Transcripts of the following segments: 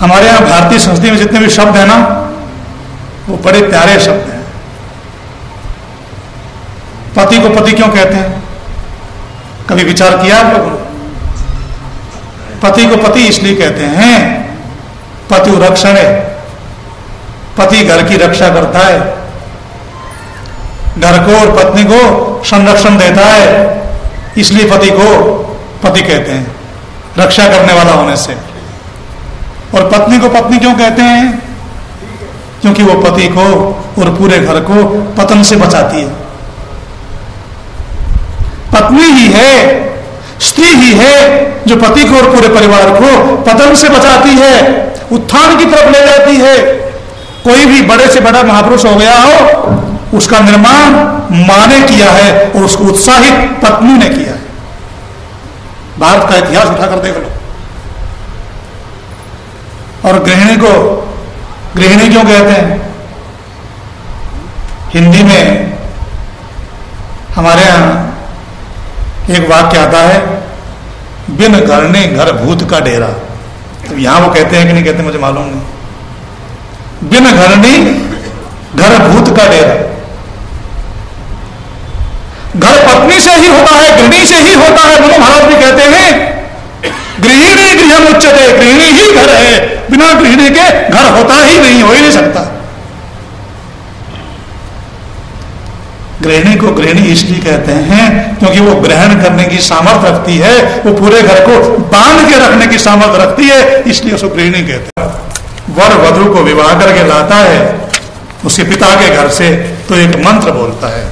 हमारे यहां भारतीय संस्कृति में जितने भी शब्द हैं ना, वो बड़े प्यारे शब्द हैं। पति को पति क्यों कहते हैं? कभी विचार किया आप लोगों ने? पति को पति इसलिए कहते हैं, पति रक्षण है, पति घर की रक्षा करता है, घर को और पत्नी को संरक्षण देता है, इसलिए पति को पति कहते हैं, रक्षा करने वाला होने से। और पत्नी को पत्नी क्यों कहते हैं? क्योंकि वो पति को और पूरे घर को पतन से बचाती है। पत्नी ही है, स्त्री ही है जो पति को और पूरे परिवार को पतन से बचाती है, उत्थान की तरफ ले जाती है। कोई भी बड़े से बड़ा महापुरुष हो गया हो, उसका निर्माण मां ने किया है और उसको उत्साहित पत्नी ने किया है। भारत का इतिहास उठाकर देख लो। और गृहिणी को गृहिणी क्यों कहते हैं? हिंदी में हमारे यहां एक वाक्य आता है, बिन घरने घर भूत का डेरा। तो यहां वो कहते हैं कि नहीं कहते मुझे मालूम नहीं। बिन घरनी घर भूत का डेरा। घर पत्नी से ही होता है, गृहिणी से ही होता है। मनु महाराज भी कहते हैं, गृहिणी गृहम उच्चते, गृहिणी ही घर है, बिना गृहिणी के घर होता ही नहीं, हो ही नहीं सकता। गृहिणी को गृहिणी इसलिए कहते हैं क्योंकि वो ग्रहण करने की सामर्थ्य रखती है, वो पूरे घर को बांध के रखने की सामर्थ्य रखती है, इसलिए उसको गृहिणी कहते हैं। वर वधु को विवाह करके लाता है उसके पिता के घर से, तो एक मंत्र बोलता है।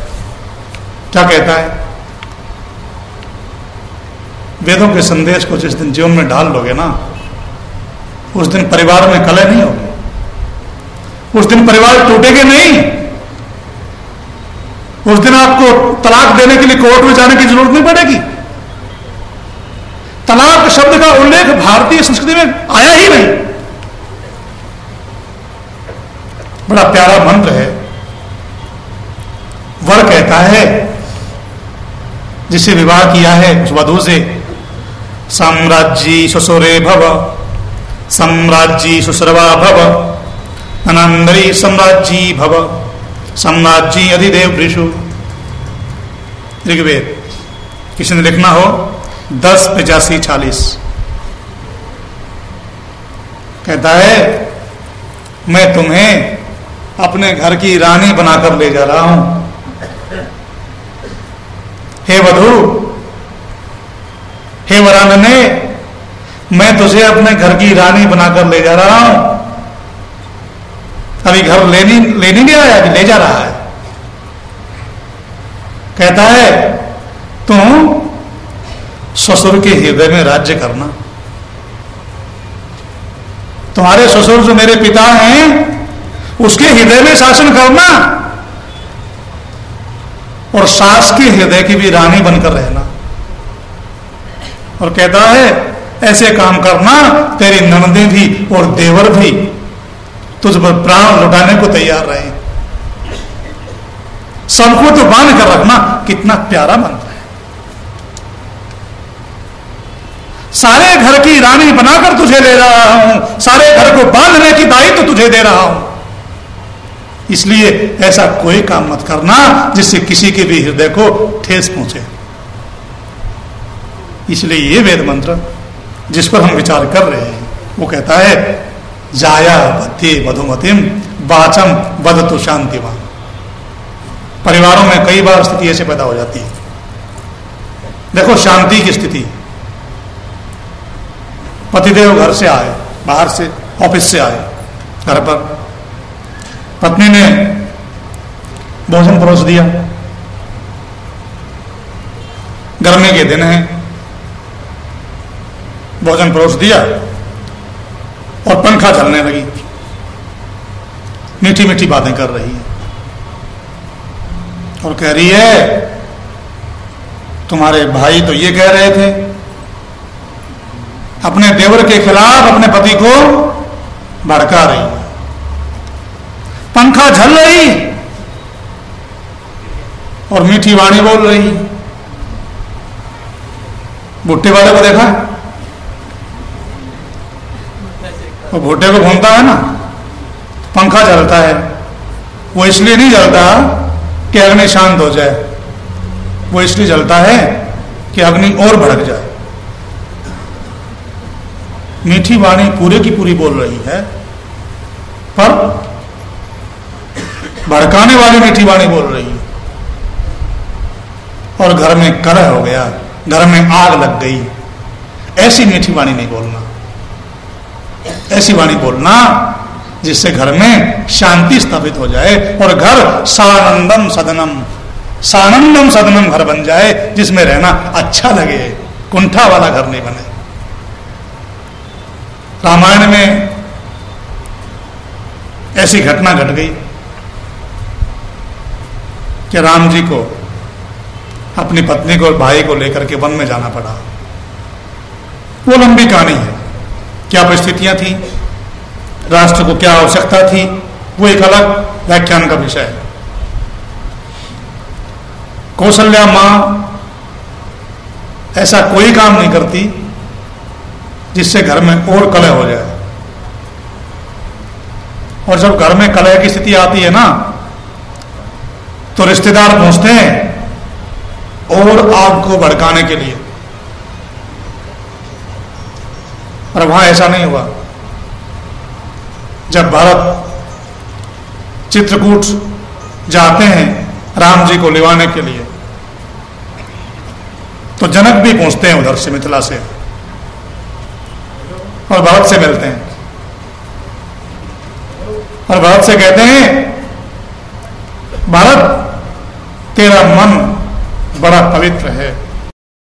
क्या कहता है? वेदों के संदेश को जिस दिन जीवन में डाल लोगे ना, उस दिन परिवार में कलह नहीं होगी, उस दिन परिवार टूटेंगे नहीं, उस दिन आपको तलाक देने के लिए कोर्ट में जाने की जरूरत नहीं पड़ेगी। तलाक शब्द का उल्लेख भारतीय संस्कृति में आया ही नहीं। बड़ा प्यारा मंत्र है। वर कहता है जिससे विवाह किया है उस वधू से, साम्राज्यी ससुरे भव, साम्राज्यी सुसर्वा भव, अनंदरी साम्राज्यी भव, साम्राज्यी अधिदेव ऋषु। ऋग्वेद किसी ने लिखना हो 10:85-40 कहता है, मैं तुम्हें अपने घर की रानी बनाकर ले जा रहा हूं। हे वधू, हे वरानने, मैं तुझे अपने घर की रानी बनाकर ले जा रहा हूं। अभी घर लेने नहीं आया, अभी ले जा रहा है। कहता है तुम ससुर के हृदय में राज्य करना। तुम्हारे ससुर जो मेरे पिता हैं उसके हृदय में शासन करना, और सास के हृदय की भी रानी बनकर रहना। और कहता है ऐसे काम करना तेरी ननदें भी और देवर भी तुझ पर प्राण लुटाने को तैयार रहे। सबको तो बांध कर रखना। कितना प्यारा मंत्र है। सारे घर की रानी बनाकर तुझे ले रहा हूं, सारे घर को बांधने की दायित्व तुझे दे रहा हूं। इसलिए ऐसा कोई काम मत करना जिससे किसी के भी हृदय को ठेस पहुंचे। इसलिए ये वेद मंत्र जिस पर हम विचार कर रहे हैं वो कहता है, जाया बद्धे मधुमतिम वाचम वदतु शांतिवान। परिवारों में कई बार स्थिति ऐसे पैदा हो जाती है। देखो शांति की स्थिति, पतिदेव घर से आए, बाहर से ऑफिस से आए, घर पर पत्नी ने भोजन परोस दिया, गर्मी के दिन है, भोजन परोस दिया और पंखा चलने लगी, मीठी मीठी बातें कर रही है और कह रही है तुम्हारे भाई तो ये कह रहे थे, अपने देवर के खिलाफ अपने पति को भड़का रही है, पंखा झल रही और मीठी वाणी बोल रही। भुट्टे वाले को देखा, वो भुट्टे को भूनता है ना, पंखा जलता है, वो इसलिए नहीं जलता कि अग्नि शांत हो जाए, वो इसलिए जलता है कि अग्नि और भड़क जाए। मीठी वाणी पूरे की पूरी बोल रही है, पर भड़काने वाली मीठी वाणी बोल रही है, और घर में कलह हो गया, घर में आग लग गई। ऐसी मीठी वाणी नहीं बोलना, ऐसी वाणी बोलना जिससे घर में शांति स्थापित हो जाए और घर सानंदम सदनम, सानंदम सदनम घर बन जाए, जिसमें रहना अच्छा लगे, कुंठा वाला घर नहीं बने। रामायण में ऐसी घटना घट गई कि राम जी को अपनी पत्नी को और भाई को लेकर के वन में जाना पड़ा। वो लंबी कहानी है, क्या परिस्थितियां थी, राष्ट्र को क्या आवश्यकता थी, वो एक अलग व्याख्यान का विषय है। कौशल्या मां ऐसा कोई काम नहीं करती जिससे घर में और कलह हो जाए, और जब घर में कलह की स्थिति आती है ना, तो रिश्तेदार पहुंचते हैं और आग को भड़काने के लिए। पर वहां ऐसा नहीं हुआ। जब भरत चित्रकूट जाते हैं राम जी को लिवाने के लिए, तो जनक भी पहुंचते हैं उधर से, मिथिला से, और भरत से मिलते हैं और भरत से कहते हैं, भरत तेरा मन बड़ा पवित्र है,